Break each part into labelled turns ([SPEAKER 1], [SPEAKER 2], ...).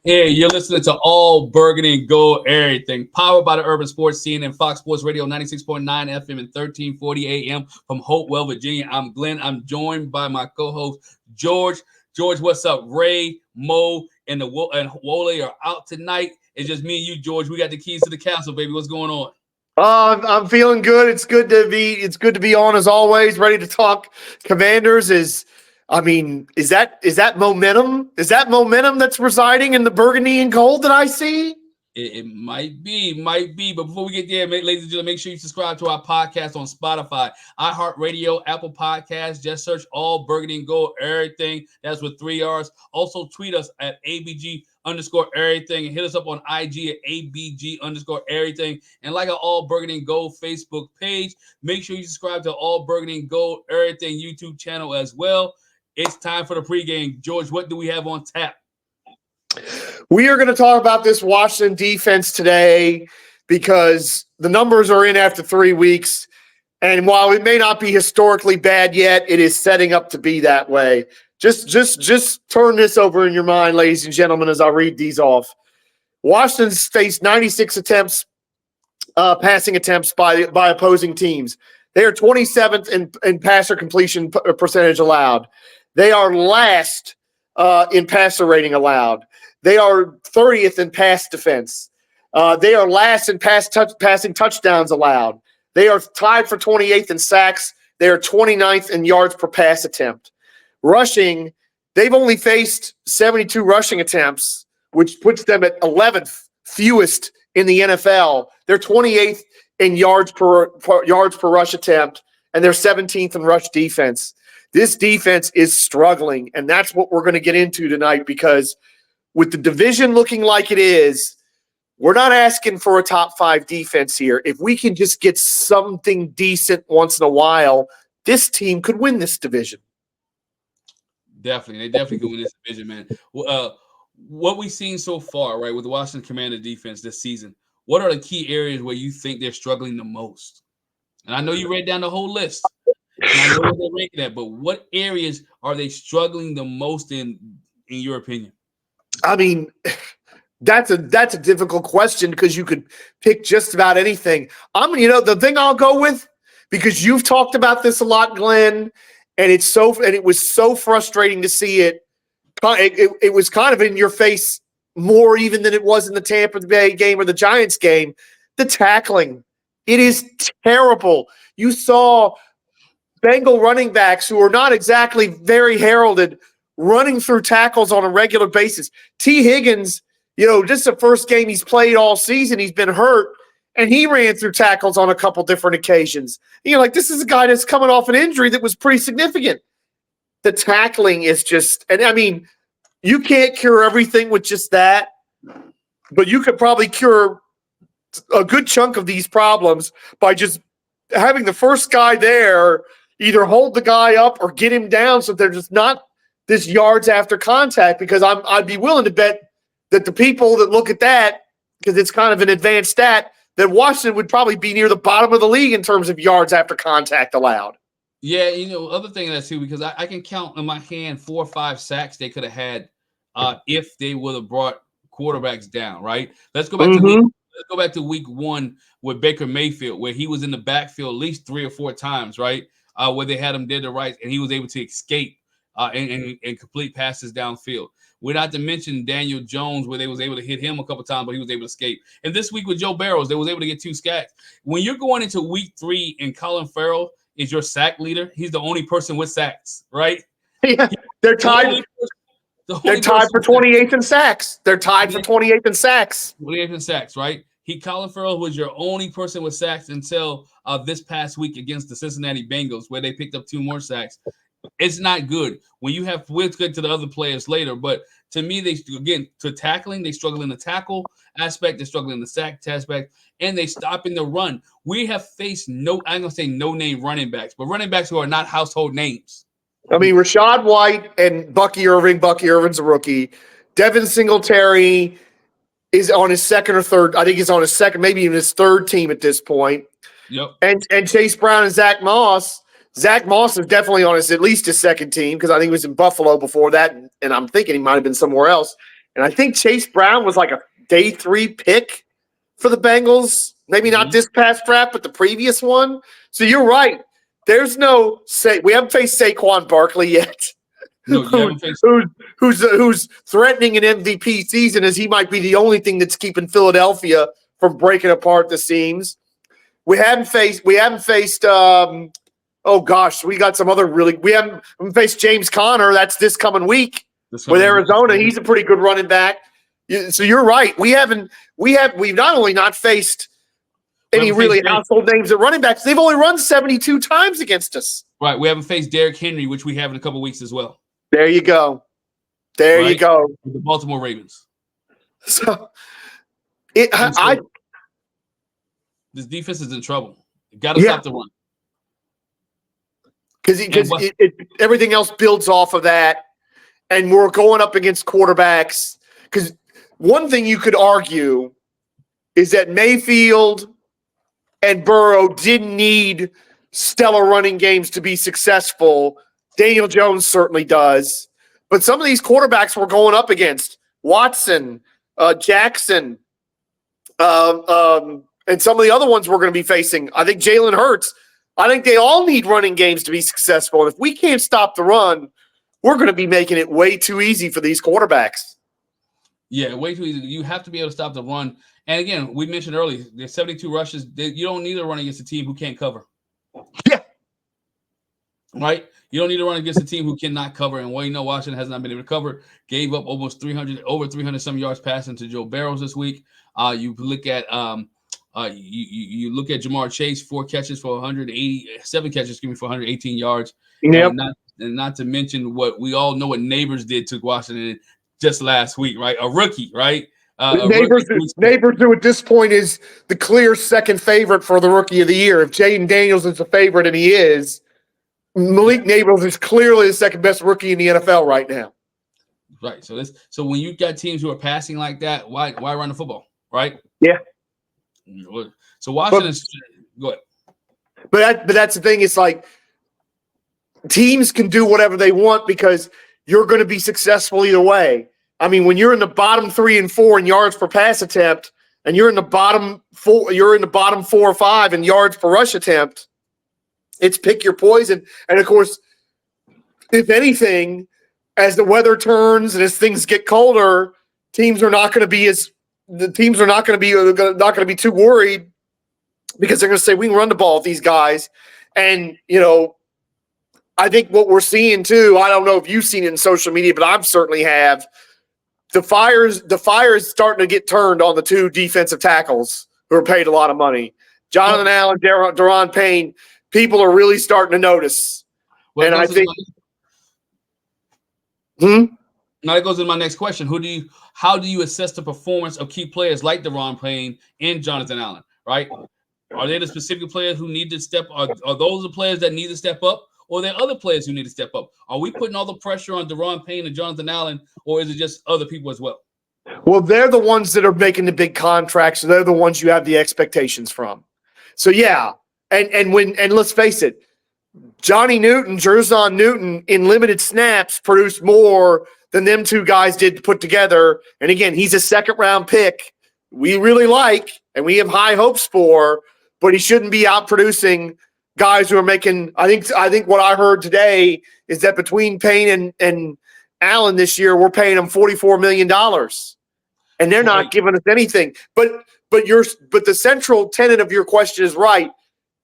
[SPEAKER 1] Hey, you're listening to All Burgundy and Gold Everything, powered by the Urban Sports Scene and Fox Sports Radio 96.9 FM and 1340 AM from Hopewell, Virginia. I'm Glenn. I'm joined by my co-host, George. George, what's up? Ray, Mo, and Wole are out tonight. It's just me and you, George. We got the keys to the castle, baby. What's going on?
[SPEAKER 2] I'm feeling good. It's good to be on as always. Ready to talk Commanders. Is that momentum? Is that momentum that's residing in the burgundy and gold that I see?
[SPEAKER 1] It might be. But before we get there, ladies and gentlemen, make sure you subscribe to our podcast on Spotify, iHeartRadio, Apple Podcasts. Just search All Burgundy and Gold Everything. That's with 3 R's. Also, tweet us at ABG_everything and hit us up on IG at ABG_everything. And like our All Burgundy and Gold Facebook page, make sure you subscribe to All Burgundy and Gold Everything YouTube channel as well. It's time for the pregame. George, what do we have on tap?
[SPEAKER 2] We are going to talk about this Washington defense today because the numbers are in after 3 weeks. And while it may not be historically bad yet, it is setting up to be that way. Just turn this over in your mind, ladies and gentlemen, as I read these off. Washington's faced 96 passing attempts by opposing teams. They are 27th in passer completion percentage allowed. They are last in passer rating allowed. They are 30th in pass defense. They are last in passing touchdowns allowed. They are tied for 28th in sacks. They are 29th in yards per pass attempt. Rushing, they've only faced 72 rushing attempts, which puts them at 11th fewest in the NFL. They're 28th in yards per rush attempt, and they're 17th in rush defense. This defense is struggling, and that's what we're going to get into tonight because with the division looking like it is, we're not asking for a top 5 defense here. If we can just get something decent once in a while, this team could win this division.
[SPEAKER 1] Definitely. They definitely could win this division, man. What we've seen so far, right, with the Washington Commander defense this season, what are the key areas where you think they're struggling the most? And I know you read down the whole list. And I know what they're ranking at, but what areas are they struggling the most in your opinion?
[SPEAKER 2] I mean, that's a difficult question because you could pick just about anything. The thing I'll go with, because you've talked about this a lot, Glenn, and it was so frustrating to see it. It was kind of in your face more even than it was in the Tampa Bay game or the Giants game. The tackling, it is terrible. You saw Bengal running backs who are not exactly very heralded running through tackles on a regular basis. T. Higgins, just the first game he's played all season, he's been hurt, and he ran through tackles on a couple different occasions. This is a guy that's coming off an injury that was pretty significant. The tackling is just – and, I mean, you can't cure everything with just that, but you could probably cure a good chunk of these problems by just having the first guy there either hold the guy up or get him down so they're just not this yards after contact, because I'd be willing to bet that the people that look at that, because it's kind of an advanced stat, that Washington would probably be near the bottom of the league in terms of yards after contact allowed.
[SPEAKER 1] Yeah, other thing that too, because I can count in my hand 4 or 5 sacks they could have had if they would have brought quarterbacks down, right? Let's go back to week 1 with Baker Mayfield, where he was in the backfield at least 3 or 4 times, right? Where they had him dead to rights, and he was able to escape and complete passes downfield. We're not to mention Daniel Jones, where they was able to hit him a couple times, but he was able to escape. And this week with Joe Barrows, they was able to get 2 sacks. When you're going into week 3 and Colin Farrell is your sack leader, he's the only person with sacks, right?
[SPEAKER 2] Yeah, they're tied. They're tied for 28th in sacks. They're tied for 28th in sacks.
[SPEAKER 1] 28th in sacks, right? Colin Farrell was your only person with sacks until this past week against the Cincinnati Bengals, where they picked up 2 more sacks. It's not good when you have. We'll get to the other players later, but to me, to tackling, they struggle in the tackle aspect, they struggle in the sack aspect, and they stop in the run. We have faced I'm gonna say no-name running backs, but running backs who are not household names.
[SPEAKER 2] I mean, Rachaad White and Bucky Irving. Bucky Irving's a rookie. Devin Singletary is on his second or third. I think he's on his second, maybe even his third team at this point.
[SPEAKER 1] Yep.
[SPEAKER 2] And Chase Brown and Zach Moss. Zach Moss is definitely on at least his second team because I think he was in Buffalo before that, and I'm thinking he might have been somewhere else. And I think Chase Brown was like a day 3 pick for the Bengals. Maybe not this past draft, but the previous one. So you're right. There's no say. We haven't faced Saquon Barkley yet.
[SPEAKER 1] No, you haven't faced
[SPEAKER 2] who's threatening an MVP season, as he might be the only thing that's keeping Philadelphia from breaking apart the seams. We haven't faced. Oh gosh, we got some other we haven't faced James Conner. That's this coming week with Arizona. He's a pretty good running back. So you're right. We've not only not faced any really household names at running backs, they've only run 72 times against us.
[SPEAKER 1] Right. We haven't faced Derrick Henry, which we have in a couple weeks as well.
[SPEAKER 2] There you go. You go.
[SPEAKER 1] The Baltimore Ravens.
[SPEAKER 2] So
[SPEAKER 1] this defense is in trouble. You got to stop the run.
[SPEAKER 2] Because everything else builds off of that, and we're going up against quarterbacks. Because one thing you could argue is that Mayfield and Burrow didn't need stellar running games to be successful. Daniel Jones certainly does. But some of these quarterbacks we're going up against, Watson, Jackson, and some of the other ones we're going to be facing, I think Jalen Hurts, I think they all need running games to be successful. And if we can't stop the run, we're going to be making it way too easy for these quarterbacks.
[SPEAKER 1] Yeah, way too easy. You have to be able to stop the run. And again, we mentioned earlier, there's 72 rushes. You don't need to run against a team who can't cover.
[SPEAKER 2] Yeah.
[SPEAKER 1] Right? You don't need to run against a team who cannot cover. And Washington has not been able to cover. Gave up over 300 some yards passing to Joe Burrow this week. You look at you look at Jamar Chase, 4 catches for 187 catches, for 118 yards.
[SPEAKER 2] Yep.
[SPEAKER 1] And not to mention what we all know what Neighbors did to Washington just last week, right? A rookie, right?
[SPEAKER 2] Neighbors, who at this point is the clear second favorite for the Rookie of the Year. If Jaden Daniels is the favorite, and he is, Malik Neighbors is clearly the second best rookie in the NFL right now.
[SPEAKER 1] Right. So when you got teams who are passing like that, why run the football, right?
[SPEAKER 2] Yeah.
[SPEAKER 1] So Washington's go ahead.
[SPEAKER 2] But that's the thing. It's like teams can do whatever they want because you're going to be successful either way. I mean, when you're in the bottom 3 and 4 in yards per pass attempt, and you're in the bottom 4 or 5 in yards per rush attempt, it's pick your poison. And of course, if anything, as the weather turns and as things get colder, teams are not going to be too worried because they're going to say we can run the ball with these guys. And I think what we're seeing too, I don't know if you've seen it in social media, but I certainly have. The fire is starting to get turned on the 2 defensive tackles who are paid a lot of money. Jonathan Allen, Daron Payne. People are really starting to notice.
[SPEAKER 1] Well,
[SPEAKER 2] and I think
[SPEAKER 1] now that goes into my next question. How do you assess the performance of key players like Daron Payne and Jonathan Allen, right? Are they the specific players who need to step are those the players that need to step up? Or are there other players who need to step up? Are we putting all the pressure on Daron Payne and Jonathan Allen, or is it just other people as well?
[SPEAKER 2] Well, they're the ones that are making the big contracts, so they're the ones you have the expectations from. So yeah, and let's face it, Johnny Newton, Jerzon Newton in limited snaps produced more than them 2 guys did put together. And again, he's a second-round pick we really like and we have high hopes for, but he shouldn't be out producing guys who are making. I think what I heard today is that between Payne and Allen this year, we're paying them $44 million, and they're not giving us anything. But the central tenet of your question is right.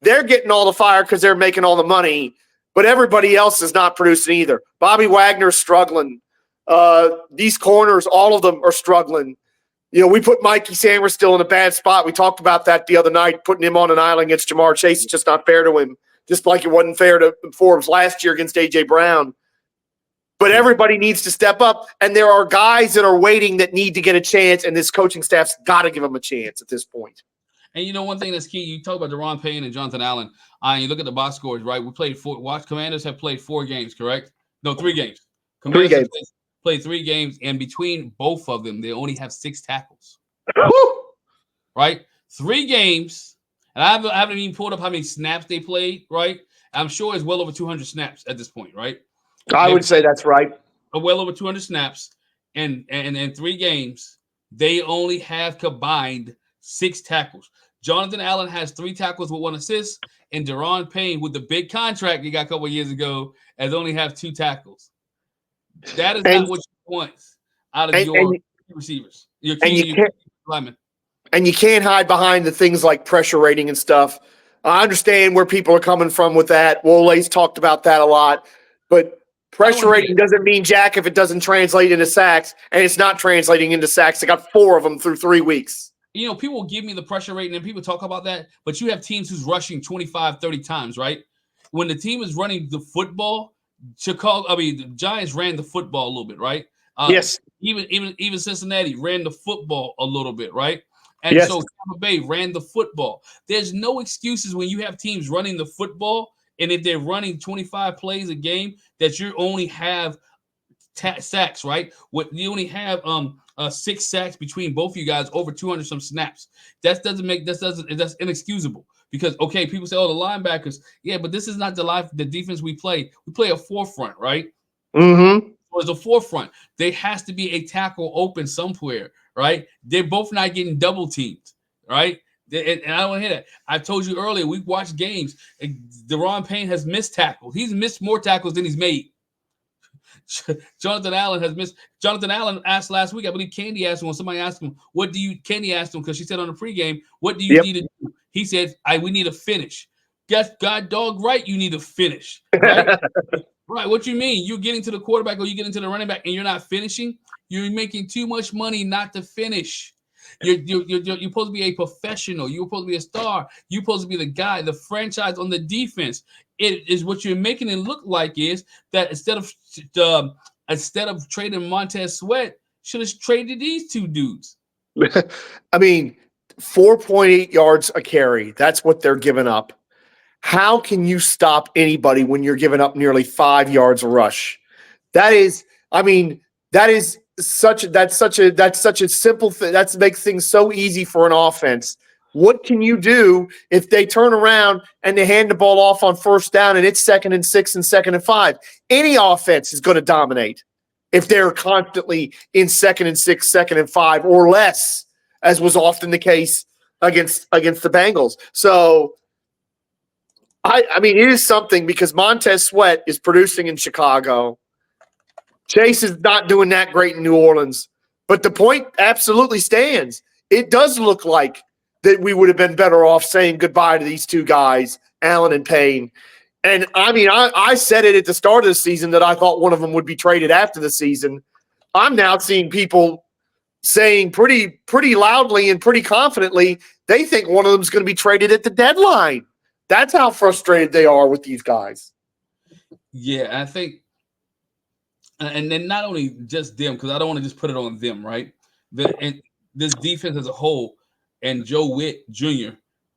[SPEAKER 2] They're getting all the fire because they're making all the money, but everybody else is not producing either. Bobby Wagner's struggling. These corners, all of them are struggling. We put Mikey Sanders still in a bad spot. We talked about that the other night, putting him on an island against Jamar Chase. It's just not fair to him, just like it wasn't fair to Forbes last year against A.J. Brown. But everybody needs to step up, and there are guys that are waiting that need to get a chance, and this coaching staff's got to give them a chance at this point.
[SPEAKER 1] And one thing that's key, you talk about Daron Payne and Jonathan Allen, and you look at the box scores, right? We played 4. Commanders have played 4 games, correct? No, 3 games. Commanders
[SPEAKER 2] 3 games.
[SPEAKER 1] Played 3 games, and between both of them, they only have 6 tackles. Right? 3 games, and I haven't even pulled up how many snaps they played, right? I'm sure it's well over 200 snaps at this point, right?
[SPEAKER 2] I would say that's right.
[SPEAKER 1] Well over 200 snaps. and in 3 games, they only have combined 6 tackles. Jonathan Allen has 3 tackles with 1 assist, and Deron Payne, with the big contract he got a couple of years ago, has only have 2 tackles. That is not what you want out of your receivers. Your linemen.
[SPEAKER 2] And you can't hide behind the things like pressure rating and stuff. I understand where people are coming from with that. Wole's talked about that a lot, but pressure rating doesn't mean jack if it doesn't translate into sacks, and it's not translating into sacks. They got 4 of them through 3 weeks.
[SPEAKER 1] You know, people give me the pressure rating and people talk about that, but you have teams who's rushing 25, 30 times, right? When the team is running the football, the Giants ran the football a little bit, right?
[SPEAKER 2] Yes.
[SPEAKER 1] Even Cincinnati ran the football a little bit, right? And so Tampa Bay ran the football. There's no excuses when you have teams running the football, and if they're running 25 plays a game, that you only have sacks, right? You only have 6 sacks between both of you guys over 200 some snaps. That's inexcusable. Because people say, the linebackers, but this is not the defense we play. We play a forefront, right?
[SPEAKER 2] Mm-hmm.
[SPEAKER 1] So as a forefront, there has to be a tackle open somewhere, right? They're both not getting double teamed, right? And I don't hear that. I told you earlier, we watched games. Deron Payne has missed tackles. He's missed more tackles than he's made. Jonathan Allen has missed. Jonathan Allen asked last week, I believe Candy asked him when somebody asked him, Candy asked him because she said on the pregame, what do you need to do? He said, we need a finish. Guess God dog right, you need a finish. Right? Right. What you mean? You're getting to the quarterback or you're getting to the running back and you're not finishing? You're making too much money not to finish. You're supposed to be a professional. You're supposed to be a star. You're supposed to be the guy, the franchise on the defense. It is what you're making it look like is that instead of trading Montez Sweat, should have traded these 2 dudes.
[SPEAKER 2] I mean, 4.8 yards a carry. That's what they're giving up. How can you stop anybody when you're giving up nearly 5 yards a rush? That's such a simple thing. That makes things so easy for an offense. What can you do if they turn around and they hand the ball off on first down and it's 2nd and 6 and 2nd and 5? Any offense is going to dominate if they're constantly in 2nd and 6, 2nd and 5 or less, as was often the case against the Bengals. So I mean, it is something because Montez Sweat is producing in Chicago. Chase is not doing that great in New Orleans. But the point absolutely stands. It does look like that we would have been better off saying goodbye to these 2 guys, Allen and Payne. And, I mean, I said it at the start of the season that I thought one of them would be traded after the season. I'm now seeing people saying pretty loudly and pretty confidently they think one of them is going to be traded at the deadline. That's how frustrated they are with these guys.
[SPEAKER 1] Yeah, I think, and then not only just them, because I don't want to just put it on them, right? And this defense as a whole, and Joe Witt Jr.,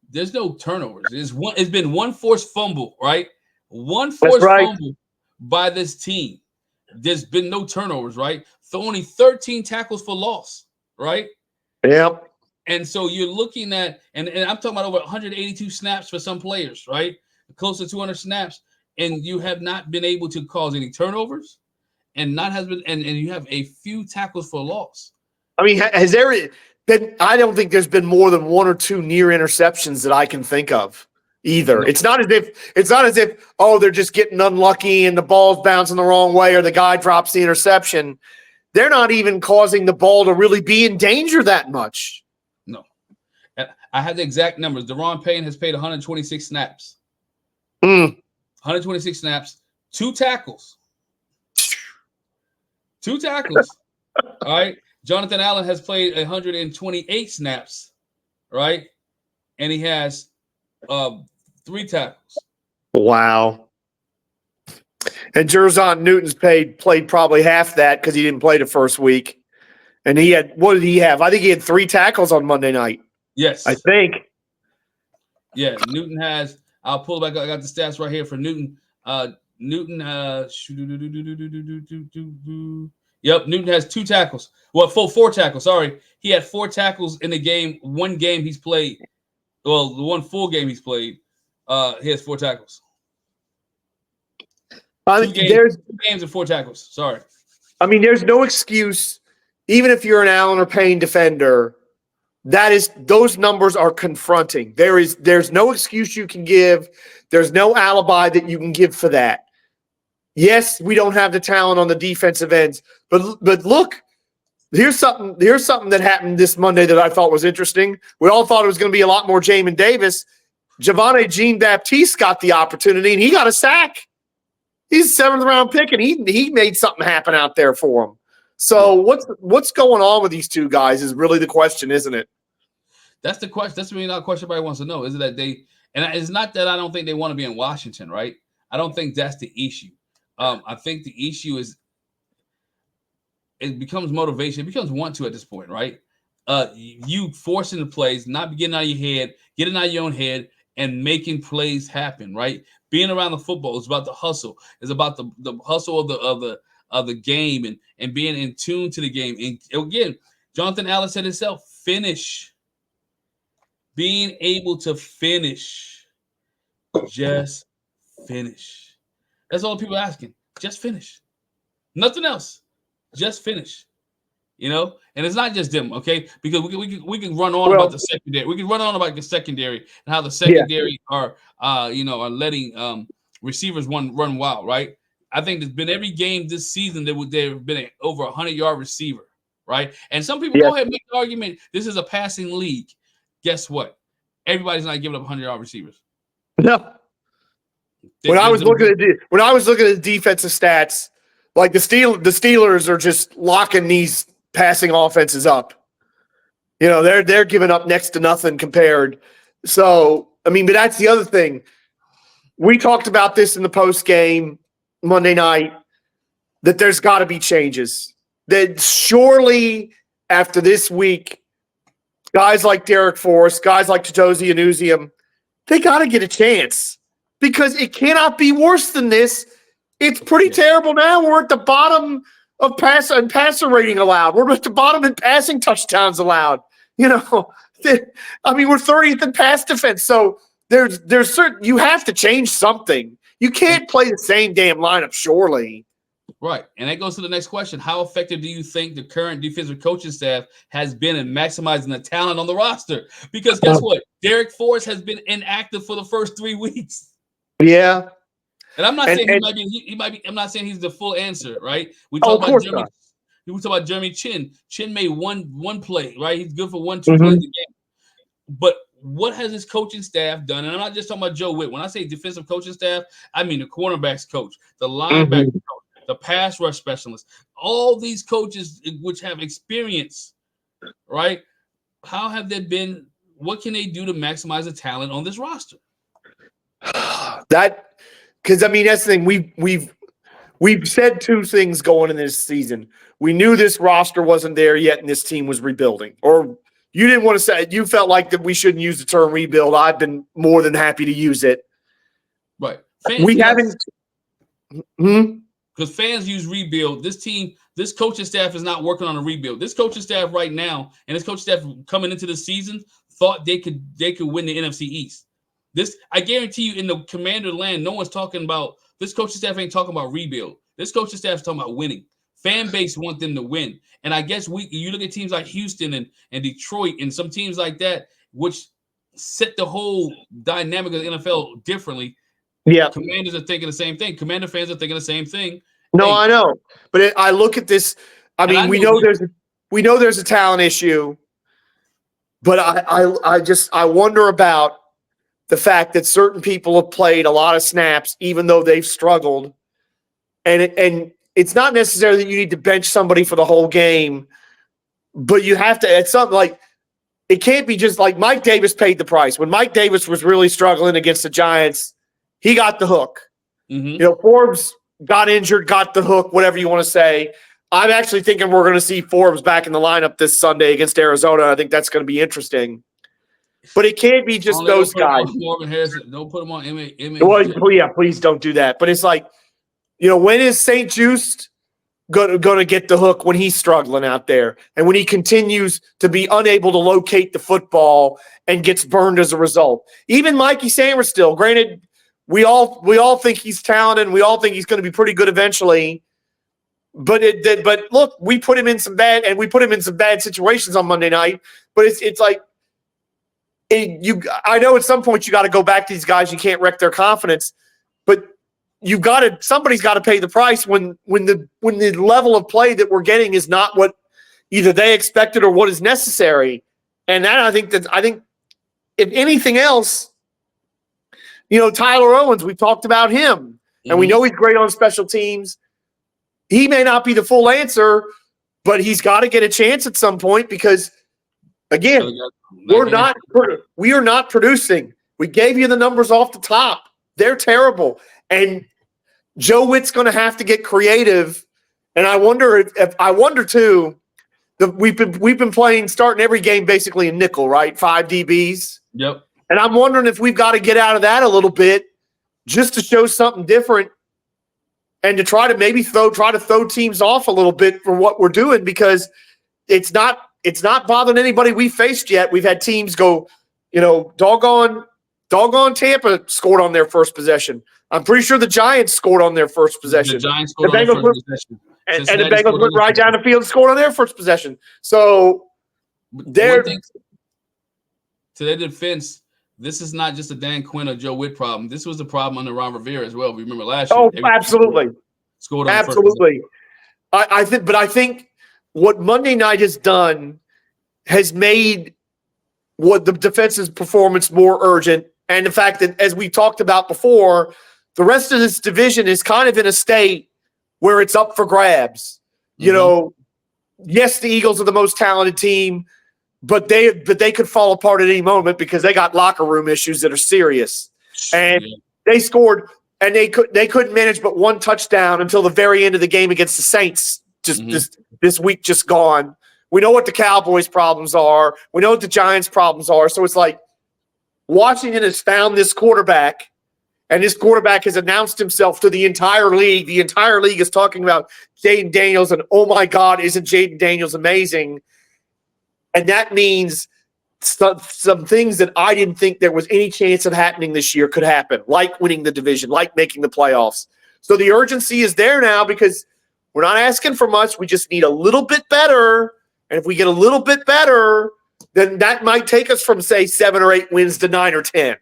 [SPEAKER 1] there's no turnovers. It's been 1 forced fumble, right? 1 forced fumble by this team. There's been no turnovers, right? So only 13 tackles for loss, right?
[SPEAKER 2] Yep.
[SPEAKER 1] And so you're looking at, and I'm talking about over 182 snaps for some players, right? Close to 200 snaps, and you have not been able to cause any turnovers, and you have a few tackles for loss.
[SPEAKER 2] I mean, has there been? I don't think there's been more than 1 or 2 near interceptions that I can think of either. No. It's not as if they're just getting unlucky and the ball's bouncing the wrong way or the guy drops the interception. They're not even causing the ball to really be in danger that much.
[SPEAKER 1] No. I have the exact numbers. Deron Payne has played 126 snaps. 126 snaps, 2 tackles. 2 tackles. All right. Jonathan Allen has played 128 snaps, right? And he has 3 tackles.
[SPEAKER 2] Wow. And Jerzon Newton's played probably half that because he didn't play the first week. And what did he have? I think he had 3 tackles on Monday night.
[SPEAKER 1] Yes.
[SPEAKER 2] I think.
[SPEAKER 1] Yeah, Newton has, I'll pull back. I got the stats right here for Newton. Newton has 2 tackles. Well, 4 tackles. Sorry. He had 4 tackles in the game. 1 game he's played. Well, the 1 full game he's played. He has 4 tackles. 2 games and 4 tackles. Sorry.
[SPEAKER 2] I mean, there's no excuse even if you're an Allen or Payne defender, those numbers are confronting. There's no excuse you can give. There's no alibi that you can give for that. Yes, we don't have the talent on the defensive ends, but look, here's something that happened this Monday that I thought was interesting. We all thought it was going to be a lot more Jamin Davis. Javonte Jean-Baptiste got the opportunity, and he got a sack. He's a 7th round pick, and he made something happen out there for him. So what's going on with these two guys is really the question, isn't it?
[SPEAKER 1] That's the question. That's really not a question everybody wants to know. Is it that and it's not that I don't think they want to be in Washington, right? I don't think that's the issue. I think the issue is it becomes motivation. It becomes want to at this point, right? You forcing the plays, not getting out of your head, getting out of your own head, and making plays happen, right? Being around the football is about the hustle. It's about the hustle of the game and being in tune to the game. And again, Jonathan Allen said himself, finish. Being able to finish. Just finish. That's all people are asking. Just finish. Nothing else. Just finish. And it's not just them, okay? Because we can run on about the secondary. We can run on about the secondary and how the secondary are letting receivers run wild, right? I think there's been every game this season there have been over 100-yard receiver, right? And some people go ahead and make the argument this is a passing league. Guess what? Everybody's not giving up 100-yard receivers.
[SPEAKER 2] No. When I was looking at the defensive stats, like the Steelers are just locking these passing offenses up. They're giving up next to nothing compared. So, but that's the other thing. We talked about this in the post game Monday night, that there's got to be changes. That surely after this week, guys like Derek Forrest, guys like Chidozie Awuzie, they got to get a chance because it cannot be worse than this. It's pretty terrible now. We're at the bottom of passer rating allowed. We're at the bottom in passing touchdowns allowed. We're 30th in pass defense. So there's certain you have to change something. You can't play the same damn lineup, surely.
[SPEAKER 1] Right. And that goes to the next question. How effective do you think the current defensive coaching staff has been in maximizing the talent on the roster? Because guess what? Derek Forrest has been inactive for the first 3 weeks.
[SPEAKER 2] Yeah.
[SPEAKER 1] And I'm not saying he might be. I'm not saying he's the full answer, right? We talk about Jeremy Chin. Chin made one play, right? He's good for 1-2 plays a game. But what has his coaching staff done? And I'm not just talking about Joe Witt. When I say defensive coaching staff, I mean the cornerbacks coach, the linebacker coach, the pass rush specialist, all these coaches which have experience, right? How have they been? What can they do to maximize the talent on this roster?
[SPEAKER 2] Because that's the thing. We've said two things going in this season. We knew this roster wasn't there yet, and this team was rebuilding. Or you didn't want to say you felt like that we shouldn't use the term rebuild. I've been more than happy to use it.
[SPEAKER 1] Right.
[SPEAKER 2] We haven't.
[SPEAKER 1] Because fans use rebuild. This coaching staff is not working on a rebuild. This coaching staff right now, and this coaching staff coming into the season, thought they could win the NFC East. I guarantee you, in the Commander land, no one's talking about this coaching staff ain't talking about rebuild. This coaching staff is talking about winning. Fan base want them to win. And I guess you look at teams like Houston and Detroit and some teams like that, which set the whole dynamic of the NFL differently.
[SPEAKER 2] Yeah.
[SPEAKER 1] Commanders are thinking the same thing. Commander fans are thinking the same thing.
[SPEAKER 2] No, I know. But I look at this. We know there's a talent issue. But I wonder about the fact that certain people have played a lot of snaps, even though they've struggled. And it's not necessarily that you need to bench somebody for the whole game, but you have to, it's something like, it can't be just like Mike Davis paid the price. When Mike Davis was really struggling against the Giants, he got the hook. Forbes got injured, got the hook, whatever you want to say. I'm actually thinking we're going to see Forbes back in the lineup this Sunday against Arizona. I think that's going to be interesting. But it can't be just those guys.
[SPEAKER 1] Marvin Harrison, don't put him on MA.
[SPEAKER 2] Well, yeah, please don't do that. But it's like, when is St. Juste going to get the hook when he's struggling out there and when he continues to be unable to locate the football and gets burned as a result? Even Mikey Sainristil, granted, we all think he's talented and we all think he's going to be pretty good eventually. but look, we put him in some bad situations on Monday night. But it's like I know at some point you got to go back to these guys. You can't wreck their confidence, but somebody's got to pay the price when the level of play that we're getting is not what either they expected or what is necessary. And that I think if anything else, Tyler Owens, we've talked about him, and we know he's great on special teams. He may not be the full answer, but he's got to get a chance at some point because, again, we are not producing. We gave you the numbers off the top. They're terrible. And Joe Witt's going to have to get creative. And I wonder too, we've been playing, starting every game basically in nickel, right? 5 DBs.
[SPEAKER 1] Yep.
[SPEAKER 2] And I'm wondering if we've got to get out of that a little bit just to show something different and to try to maybe throw teams off a little bit for what we're doing, because it's not bothering anybody we faced yet. We've had teams go, doggone Tampa scored on their first possession. I'm pretty sure the Giants scored on their first possession.
[SPEAKER 1] The Giants scored on their first possession.
[SPEAKER 2] And the Bengals went right down the field and scored on their first possession. So they're
[SPEAKER 1] to their defense, this is not just a Dan Quinn or Joe Witt problem. This was a problem under Ron Rivera as well. We remember last year.
[SPEAKER 2] Oh, absolutely.
[SPEAKER 1] Scored on
[SPEAKER 2] absolutely. I think what Monday night has done has made what the defense's performance more urgent. And the fact that, as we talked about before, the rest of this division is kind of in a state where it's up for grabs. Yes, the Eagles are the most talented team, but they could fall apart at any moment because they got locker room issues that are serious. And they scored, and they couldn't manage but one touchdown until the very end of the game against the Saints. This week just gone. We know what the Cowboys' problems are. We know what the Giants' problems are. So it's like Washington has found this quarterback, and this quarterback has announced himself to the entire league. The entire league is talking about Jayden Daniels, and oh my God, isn't Jayden Daniels amazing? And that means some things that I didn't think there was any chance of happening this year could happen, like winning the division, like making the playoffs. So the urgency is there now because we're not asking for much. We just need a little bit better. And if we get a little bit better, then that might take us from, say, 7 or 8 wins to 9 or 10.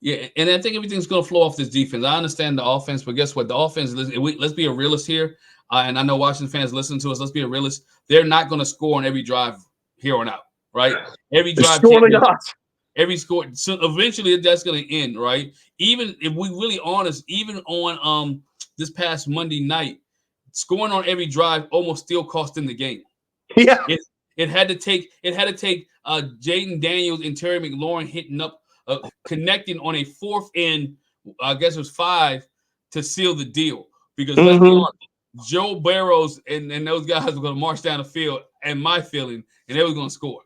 [SPEAKER 1] Yeah, and I think everything's going to flow off this defense. I understand the offense, but guess what? The offense, let's be a realist here. And I know Washington fans listen to us. Let's be a realist. They're not going to score on every drive here on out, right? Every drive. Every score. So eventually that's going to end, right? Even if we're really honest, even on this past Monday night, scoring on every drive almost still cost them the game.
[SPEAKER 2] Yeah.
[SPEAKER 1] It had to take Jayden Daniels and Terry McLaurin hitting up, connecting on a 4th and I guess it was 5 to seal the deal. Because let's be honest, Joe Burrows and those guys were going to march down the field, and my feeling, and they were going to score.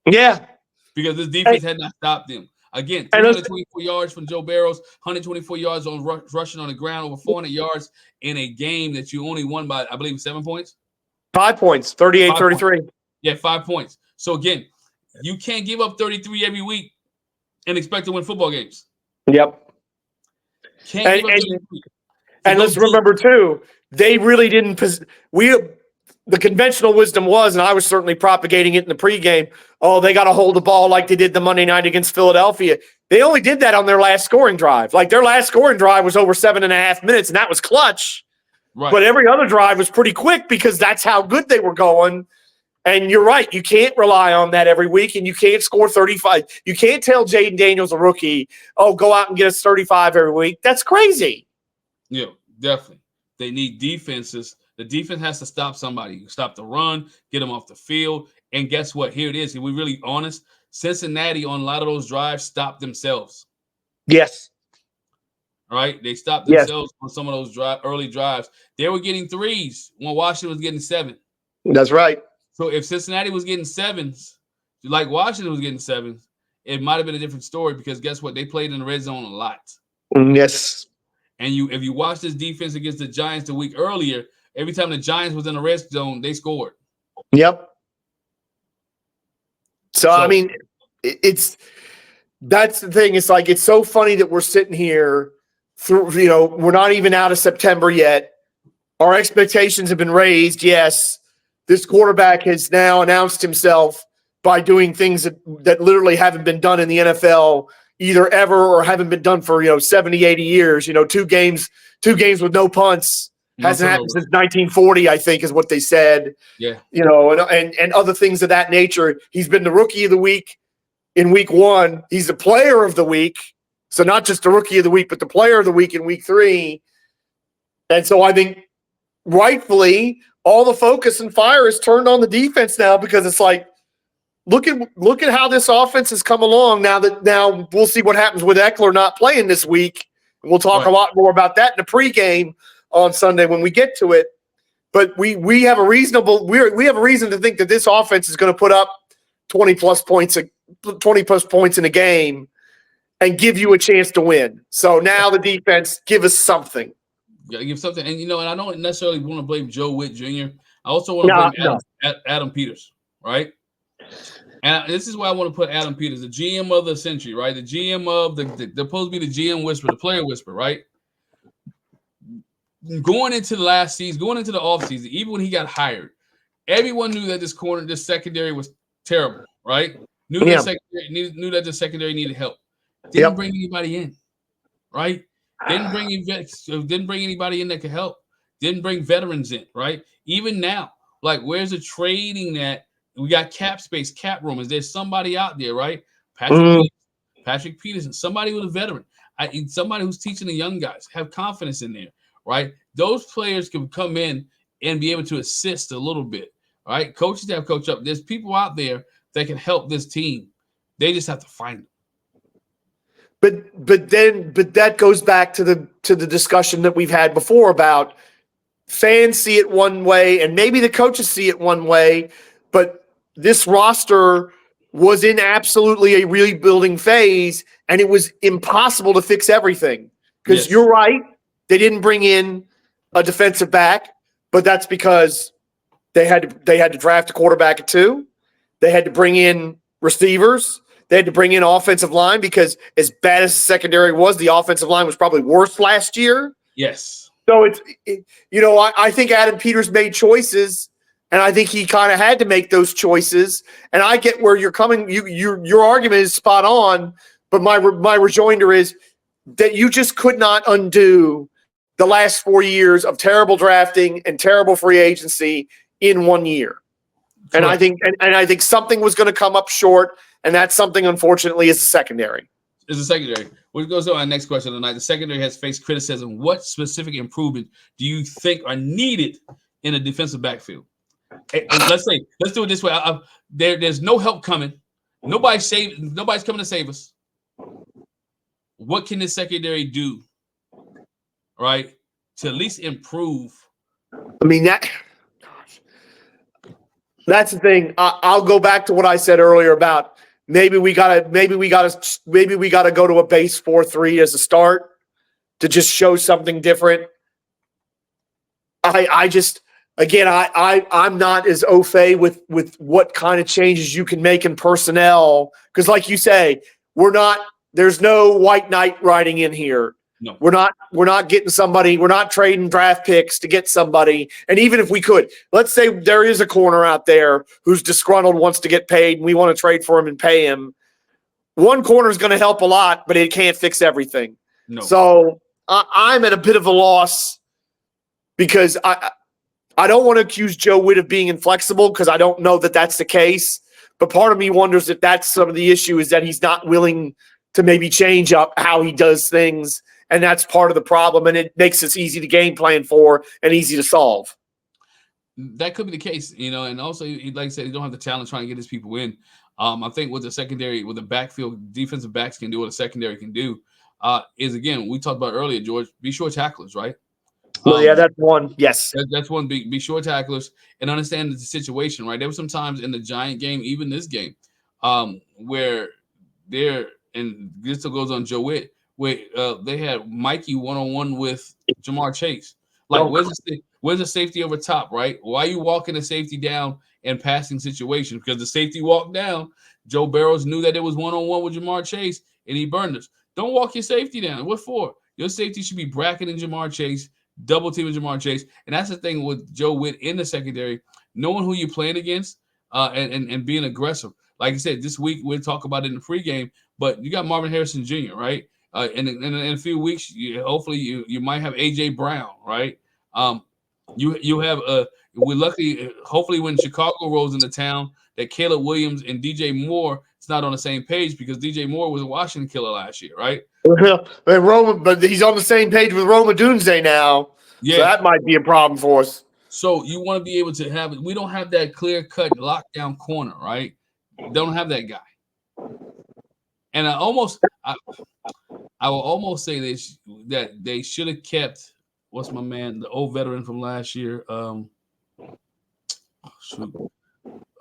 [SPEAKER 2] Yeah.
[SPEAKER 1] Because this defense had not stopped them. Again, 324 yards from Joe Burrows, 124 yards on rushing on the ground, over 400 yards in a game that you only won by, I believe, 7 points?
[SPEAKER 2] 5 points, 38-33.
[SPEAKER 1] Yeah, 5 points. So, again, you can't give up 33 every week and expect to win football games.
[SPEAKER 2] Yep.
[SPEAKER 1] Can't give up 33.
[SPEAKER 2] And let's remember, too, they really didn't the conventional wisdom was, and I was certainly propagating it in the pregame, they got to hold the ball like they did the Monday night against Philadelphia. They only did that on their last scoring drive. Like, their last scoring drive was over 7.5 minutes, and that was clutch. Right. But every other drive was pretty quick because that's how good they were going. And you're right. You can't rely on that every week, and you can't score 35. You can't tell Jayden Daniels, a rookie, go out and get us 35 every week. That's crazy.
[SPEAKER 1] Yeah, definitely. They need defenses. The defense has to stop somebody. Stop the run, get them off the field. And guess what? Here it is. If we're really honest, Cincinnati on a lot of those drives stopped themselves.
[SPEAKER 2] Yes.
[SPEAKER 1] All right? They stopped themselves on some of those early drives. They were getting 3s when Washington was getting 7.
[SPEAKER 2] That's right.
[SPEAKER 1] So if Cincinnati was getting 7s, like Washington was getting 7s, it might have been a different story because guess what? They played in the red zone a lot.
[SPEAKER 2] Yes.
[SPEAKER 1] And if you watch this defense against the Giants the week earlier, every time the Giants was in the red zone, they scored.
[SPEAKER 2] Yep. So I mean, that's the thing. It's like, it's so funny that we're sitting here through, we're not even out of September yet. our expectations have been raised. Yes, this quarterback has now announced himself by doing things that literally haven't been done in the NFL either ever or haven't been done for 70, 80 years. 2 games with no punts. Hasn't happened since 1940, I think, is what they said.
[SPEAKER 1] Yeah.
[SPEAKER 2] And other things of that nature. He's been the rookie of the week in week 1. He's the player of the week. So not just the rookie of the week, but the player of the week in week 3. And so I think rightfully all the focus and fire is turned on the defense now, because it's like, look at how this offense has come along. Now we'll see what happens with Ekeler not playing this week. We'll talk a lot more about that in the pregame on Sunday when we get to it. But we have a reason to think that this offense is going to put up 20 plus points in a game and give you a chance to win. So now the defense, give us something.
[SPEAKER 1] Yeah, give something. And and I don't necessarily want to blame Joe Witt Jr. I also want to blame Adam Peters, right? And this is why I want to put Adam Peters, the GM of the century, right? The GM of they're supposed to be the GM whisperer, the player whisperer, right? Going into the last season, going into the offseason, even when he got hired, everyone knew that this secondary was terrible, right? Knew that the secondary needed help. Didn't bring anybody in, right? Didn't bring anybody in that could help. Didn't bring veterans in, right? Even now, like, where's the trading that we got cap space, cap room? Is there somebody out there, right? Patrick Peterson, somebody with a veteran, somebody who's teaching the young guys, have confidence in there, right? Those players can come in and be able to assist a little bit, right? Coaches have coach up. There's people out there that can help this team. They just have to find them.
[SPEAKER 2] But that goes back to the discussion that we've had before about fans see it one way and maybe the coaches see it one way, but this roster was in absolutely a rebuilding phase, and it was impossible to fix everything. Because you're right, they didn't bring in a defensive back, but that's because they had to draft a quarterback at 2. They had to bring in receivers. They had to bring in offensive line, because as bad as the secondary was, the offensive line was probably worse last year.
[SPEAKER 1] Yes.
[SPEAKER 2] So I think Adam Peters made choices, and I think he kind of had to make those choices. And I get where you're coming. Your argument is spot on, but my rejoinder is that you just could not undo the last 4 years of terrible drafting and terrible free agency in 1 year. Sure. And I think something was going to come up short, and that something, unfortunately, is the secondary.
[SPEAKER 1] Is the secondary. What goes to our next question tonight? The secondary has faced criticism. What specific improvement do you think are needed in a defensive backfield? And let's do it this way. There's no help coming. Nobody's coming to save us. What can this secondary do, right, to at least improve?
[SPEAKER 2] I mean, that's the thing. I'll go back to what I said earlier about maybe we gotta go to a base 4-3 as a start to just show something different. I'm not as au fait with what kind of changes you can make in personnel, because like you say, there's no white knight riding in here.
[SPEAKER 1] No.
[SPEAKER 2] We're not getting somebody. We're not trading draft picks to get somebody. And even if we could, let's say there is a corner out there who's disgruntled, wants to get paid, and we want to trade for him and pay him. One corner is going to help a lot, but it can't fix everything.
[SPEAKER 1] No.
[SPEAKER 2] So I'm at a bit of a loss, because I don't want to accuse Joe Witt of being inflexible, because I don't know that that's the case. But part of me wonders if that's some of the issue, is that he's not willing to maybe change up how he does things. And that's part of the problem, and it makes it easy to game plan for and easy to solve.
[SPEAKER 1] That could be the case, and also, like I said, he don't have the talent trying to get his people in. I think with the secondary, with the backfield, defensive backs can do what a secondary can do. Is, again, we talked about earlier, George, be short tacklers, right?
[SPEAKER 2] Well, that's one. Yes.
[SPEAKER 1] That's one. Be short tacklers and understand the situation, right? There were some times in the Giant game, even this game, where and this still goes on Joe Witt, where they had Mikey one-on-one with Jamar Chase. Like, where's the safety over top, right? Why are you walking the safety down in passing situations? Because the safety walked down. Joe Barrows knew that it was one-on-one with Jamar Chase, and he burned us. Don't walk your safety down. What for? Your safety should be bracketing Jamar Chase, double teaming Jamar Chase. And that's the thing with Joe Witt in the secondary, knowing who you're playing against and being aggressive. Like I said, this week we'll talk about it in the pregame, but you got Marvin Harrison Jr., right? In a few weeks, hopefully you might have A.J. Brown, right? You have we're lucky, hopefully when Chicago rolls into town, that Caleb Williams and DJ Moore is not on the same page because DJ Moore was a Washington killer last year, right?
[SPEAKER 2] But he's on the same page with Roma Dunze now. Yeah. So that might be a problem for us.
[SPEAKER 1] So you want to be able to have – we don't have that clear-cut lockdown corner, right? Don't have that guy. And I will almost say this, that they should have kept – what's my man, the old veteran from last year?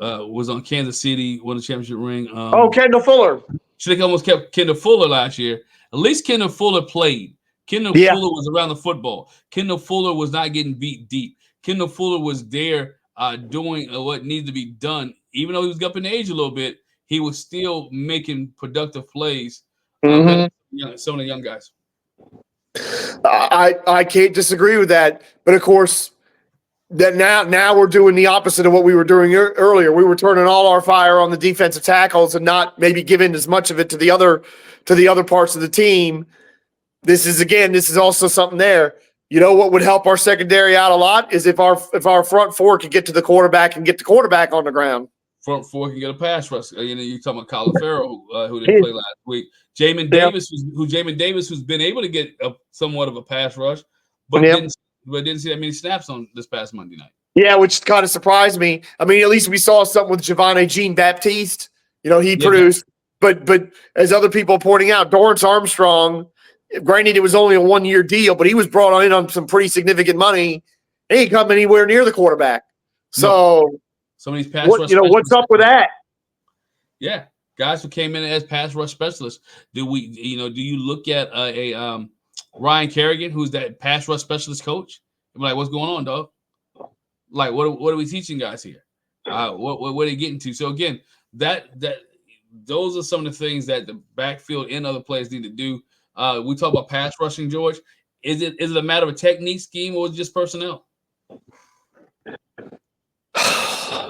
[SPEAKER 1] Was on Kansas City, won the championship ring.
[SPEAKER 2] Kendall Fuller.
[SPEAKER 1] Should have almost kept Kendall Fuller last year. At least Kendall Fuller played. Kendall Fuller was around the football. Kendall Fuller was not getting beat deep. Kendall Fuller was there doing what needed to be done. Even though he was up in age a little bit, he was still making productive plays. Some of the young guys.
[SPEAKER 2] I can't disagree with that, but of course, that now we're doing the opposite of what we were doing earlier. We were turning all our fire on the defensive tackles and not maybe giving as much of it to the other parts of the team. This is also something there. You know what would help our secondary out a lot is if our front four could get to the quarterback and get the quarterback on the ground.
[SPEAKER 1] Front four can get a pass rush. You're talking about Colin Farrell, who didn't play last week. Jamin Davis, who's been able to get somewhat of a pass rush, but didn't see that many snaps on this past Monday night. Yeah, which kind of surprised me. I mean, at least we saw something with Giovanni Jean-Baptiste. He produced. But as other people are pointing out, Dorrance Armstrong, granted it was only a 1-year deal, but he was brought in on some pretty significant money. He ain't come anywhere near the quarterback. So some of these pass rush
[SPEAKER 2] what's up with that?
[SPEAKER 1] Yeah, guys who came in as pass rush specialists. Do you look at Ryan Kerrigan, who's that pass rush specialist coach? I'm like, what's going on, dog? Like, what are we teaching guys here? What are they getting to? So again, those are some of the things that the backfield and other players need to do. We talk about pass rushing, George. Is it a matter of a technique, scheme, or just personnel?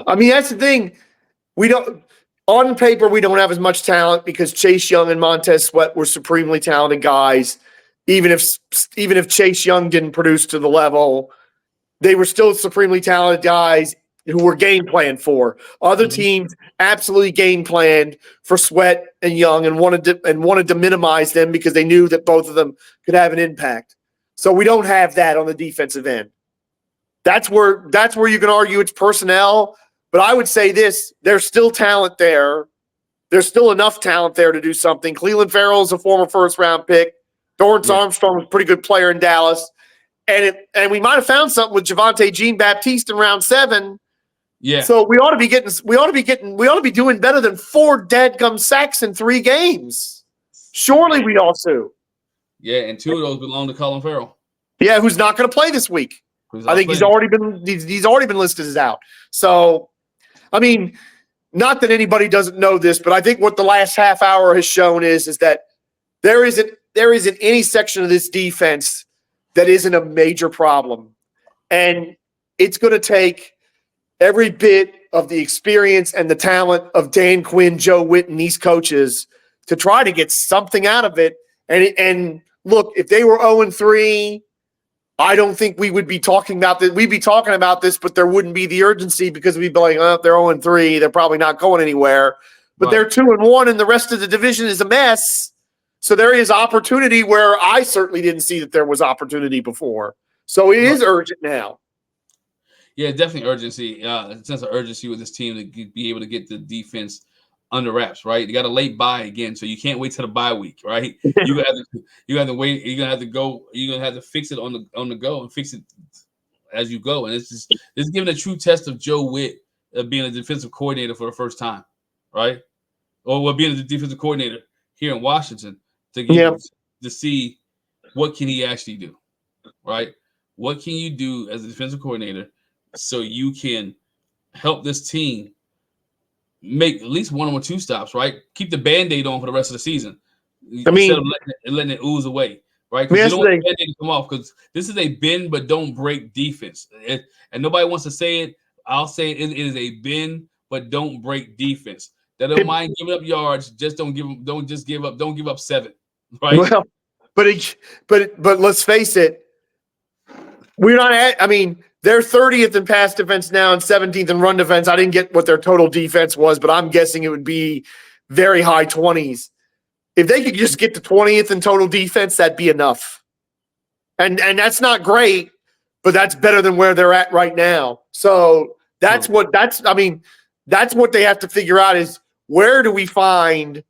[SPEAKER 2] I mean, that's the thing. On paper, we don't have as much talent because Chase Young and Montez Sweat were supremely talented guys. Even if Chase Young didn't produce to the level, they were still supremely talented guys who were game planned for. Other teams absolutely game planned for Sweat and Young and wanted to minimize them because they knew that both of them could have an impact. So we don't have that on the defensive end. That's where you can argue it's personnel. But I would say this: there's still talent there. There's still enough talent there to do something. Cleveland Farrell is a former first-round pick. Dorrance Armstrong was a pretty good player in Dallas. And we might have found something with Javonte Jean-Baptiste in round 7.
[SPEAKER 1] Yeah.
[SPEAKER 2] So we ought to be doing better than 4 dadgum sacks in 3 games. Surely we also.
[SPEAKER 1] Yeah, and 2 of those belong to Colin Farrell.
[SPEAKER 2] Yeah, who's not going to play this week. I think he's already been listed as out. So, I mean, not that anybody doesn't know this, but I think what the last half hour has shown is that there isn't any section of this defense that isn't a major problem. And it's going to take every bit of the experience and the talent of Dan Quinn, Joe Witt, and these coaches to try to get something out of it. And look, if they were 0-3, I don't think we would be talking about this. We'd be talking about this, but there wouldn't be the urgency because we'd be like, oh, if they're 0-3, they're probably not going anywhere. But they're 2-1, and the rest of the division is a mess. So there is opportunity where I certainly didn't see that there was opportunity before. So it is urgent now.
[SPEAKER 1] Yeah, definitely urgency. A sense of urgency with this team to be able to get the defense under wraps, right? You got a late bye again, so you can't wait till the bye week, right? You have to wait. You're gonna have to go. You're gonna have to fix it on the go and fix it as you go. And it's giving a true test of Joe Witt being a defensive coordinator for the first time, right? Or being a defensive coordinator here in Washington to see what can he actually do, right? What can you do as a defensive coordinator so you can help this team make at least 1 or 2 stops, right? Keep the Band-Aid on for the rest of the season. Instead of letting it ooze away. right? Because you don't want the Band-Aid to come off, because this is a bend but don't break defense. And nobody wants to say it. I'll say it is a bend but don't break defense. They don't mind giving up yards, just don't give up 7, right?
[SPEAKER 2] Well, but let's face it, we're not at. I mean, they're 30th in pass defense now and 17th in run defense. I didn't get what their total defense was, but I'm guessing it would be very high 20s. If they could just get to 20th in total defense, that'd be enough. And that's not great, but that's better than where they're at right now. So that's what they have to figure out is, where do we find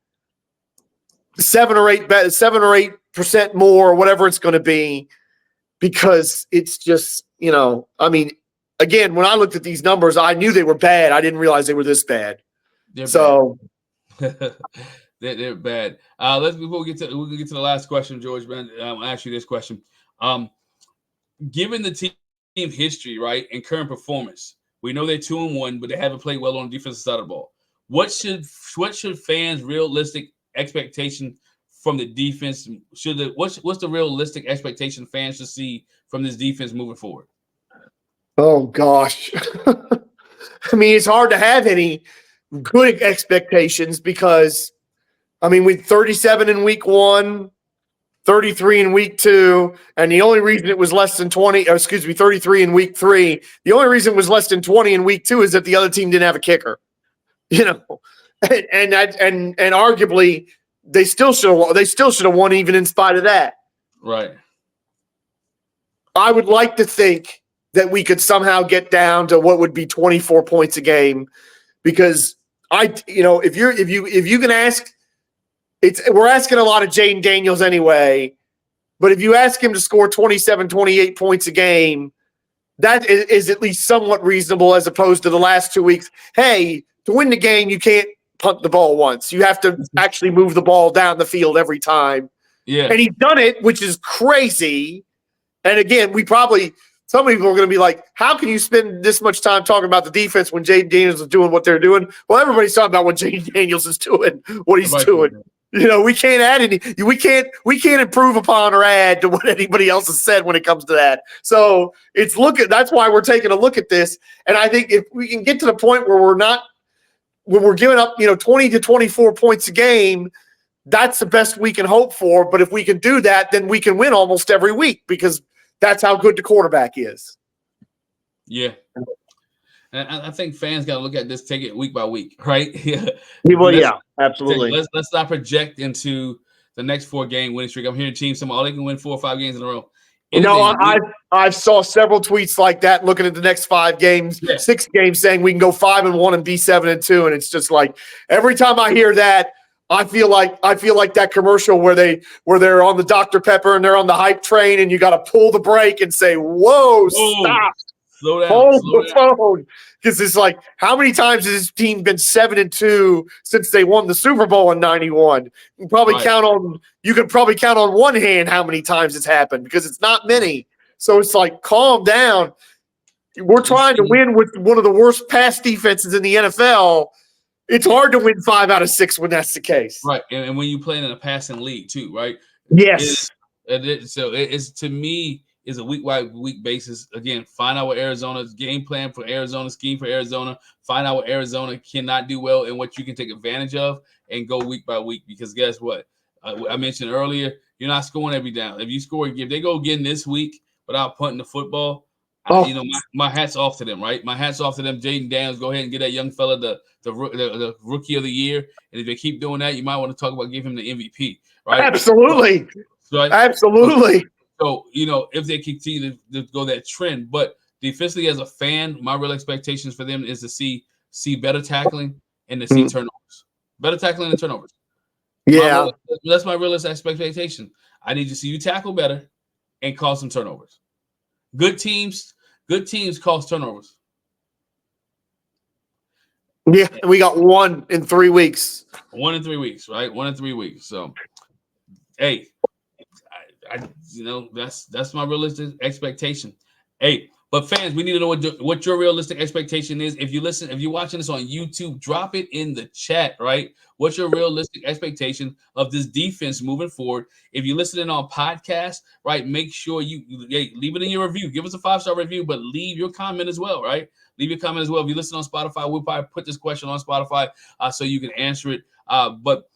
[SPEAKER 2] 7 or 8% more, or whatever it's going to be? Because it's just, again, when I looked at these numbers, I knew they were bad. I didn't realize they were this bad.
[SPEAKER 1] Bad. They're bad. Before we get to the last question, George, man, I'll ask you this question. Given the team history, right, and current performance, we know they're 2-1, but they haven't played well on the defensive side of the ball. What should fans' realistic expectation from the defense? What's the realistic expectation fans should see from this defense moving forward?
[SPEAKER 2] Oh gosh, I mean, it's hard to have any good expectations because, with 37 in week 1, 33 in week 2, and the only reason it was less than 33 in week 3. The only reason it was less than 20 in week 2 is that the other team didn't have a kicker. And arguably they still should have won even in spite of that.
[SPEAKER 1] Right.
[SPEAKER 2] I would like to think that we could somehow get down to what would be 24 points a game, because if you can ask, we're asking a lot of Jayden Daniels anyway, but if you ask him to score 27, 28 points a game, that is at least somewhat reasonable, as opposed to the last 2 weeks. Hey, to win the game, you can't punt the ball once. You have to actually move the ball down the field every time.
[SPEAKER 1] Yeah.
[SPEAKER 2] And he's done it, which is crazy. And again, some people are going to be like, how can you spend this much time talking about the defense when Jayden Daniels is doing what they're doing? Well, everybody's talking about what Jayden Daniels is doing, what he's doing. We can't add any. We can't improve upon or add to what anybody else has said when it comes to that. So that's why we're taking a look at this. And I think if we can get to the point where we're giving up, 20 to 24 points a game, that's the best we can hope for. But if we can do that, then we can win almost every week, because that's how good the quarterback is.
[SPEAKER 1] Yeah. And I think fans got to look at this, take it week by week, right?
[SPEAKER 2] Yeah. Yeah, absolutely.
[SPEAKER 1] Let's not project into the next 4-game winning streak. I'm hearing teams say, they can win 4 or 5 games in a row.
[SPEAKER 2] I saw several tweets like that, looking at the next 5 games, 6 games, saying we can go 5-1 and be 7-2, and it's just like, every time I hear that, I feel like that commercial where they're on the Dr. Pepper and they're on the hype train, and you got to pull the brake and say, "Whoa, stop,
[SPEAKER 1] slow down,
[SPEAKER 2] hold the phone," because it's like, how many times has this team been 7-2 since they won the Super Bowl in '91? You can probably count on one hand how many times it's happened, because it's not many. So it's like, calm down. We're trying to win with one of the worst pass defenses in the NFL. It's hard to win 5 out of 6 when that's the case.
[SPEAKER 1] Right. And when you play in a passing league too, right?
[SPEAKER 2] Yes.
[SPEAKER 1] It's to me is a week by week basis. Again, find out what Arizona's game plan for Arizona, scheme for Arizona, find out what Arizona cannot do well and what you can take advantage of, and go week by week. Because guess what? I mentioned earlier, you're not scoring every down. If they go again this week without punting the football, my hat's off to them, right? My hat's off to them. Jayden Daniels, go ahead and get that young fella the rookie of the year. And if they keep doing that, you might want to talk about giving him the MVP, right?
[SPEAKER 2] Absolutely.
[SPEAKER 1] Right?
[SPEAKER 2] Absolutely.
[SPEAKER 1] So, if they continue to go that trend, but defensively as a fan, my real expectations for them is to see better tackling and to see turnovers. Better tackling and turnovers.
[SPEAKER 2] Yeah.
[SPEAKER 1] That's my realistic expectation. I need to see you tackle better and cause some turnovers. Good teams cause turnovers.
[SPEAKER 2] Yeah, we got 1 in 3 weeks.
[SPEAKER 1] 1 in 3 weeks, right? 1 in 3 weeks. So, hey, that's my realistic expectation. Hey, But fans, we need to know what your realistic expectation is. If you're watching this on YouTube, drop it in the chat, right? What's your realistic expectation of this defense moving forward? If you're listening on podcast, right, make sure you leave it in your review. Give us a 5-star review, but leave your comment as well, right? Leave your comment as well. If you listen on Spotify, we'll probably put this question on Spotify so you can answer it. But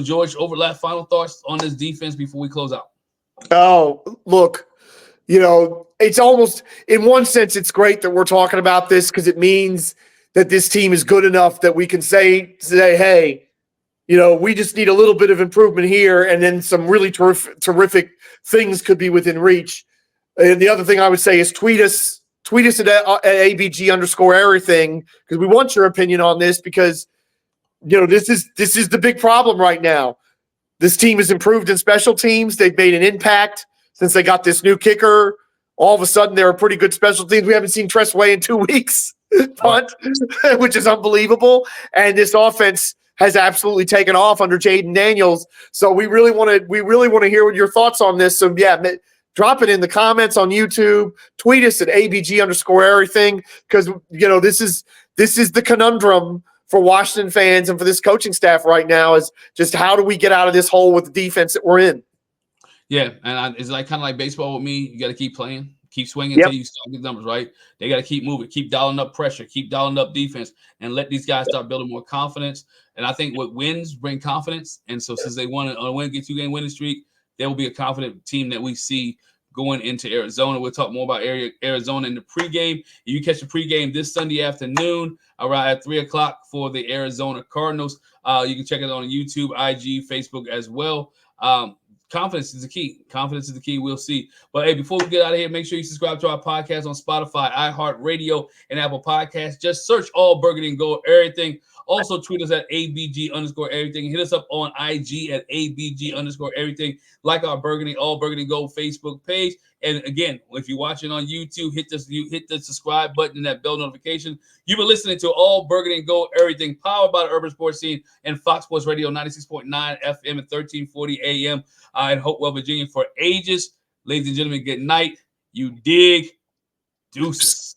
[SPEAKER 1] George, final thoughts on this defense before we close out.
[SPEAKER 2] Oh, look. It's almost, in one sense, it's great that we're talking about this because it means that this team is good enough that we can say, hey, we just need a little bit of improvement here, and then some really terrific things could be within reach. And the other thing I would say is tweet us at ABG_everything, because we want your opinion on this, because this is the big problem right now. This team has improved in special teams. They've made an impact since they got this new kicker. All of a sudden, they're a pretty good special teams. We haven't seen Tress Way in 2 weeks punt, which is unbelievable. And this offense has absolutely taken off under Jaden Daniels. So we really want to hear what your thoughts on this. So yeah, drop it in the comments on YouTube. Tweet us at ABG_everything, because this is the conundrum for Washington fans and for this coaching staff right now, is just how do we get out of this hole with the defense that we're in?
[SPEAKER 1] Yeah, and it's kind of like baseball with me. You got to keep playing, keep swinging until you start getting numbers, right? They got to keep moving, keep dialing up pressure, keep dialing up defense, and let these guys start building more confidence. And I think what wins bring confidence. And so since they want to win, get 2-game winning streak, there will be a confident team that we see going into Arizona. We'll talk more about Arizona in the pregame. You catch the pregame this Sunday afternoon around at 3 o'clock for the Arizona Cardinals. You can check it on YouTube, IG, Facebook as well. Confidence is the key. Confidence is the key. We'll see. But hey, before we get out of here, make sure you subscribe to our podcast on Spotify, iHeartRadio, and Apple Podcasts. Just search All Burgundy and Gold Everything. Also tweet us at ABG_everything. Hit us up on IG at ABG_everything. Like our All Burgundy Gold Facebook page. And again, if you're watching on YouTube, hit the subscribe button and that bell notification. You've been listening to All Burgundy and Gold Everything, powered by the Urban Sports Scene and Fox Sports Radio 96.9 FM and 1340 AM in Hopewell, Virginia for ages. Ladies and gentlemen, good night. You dig. Deuces.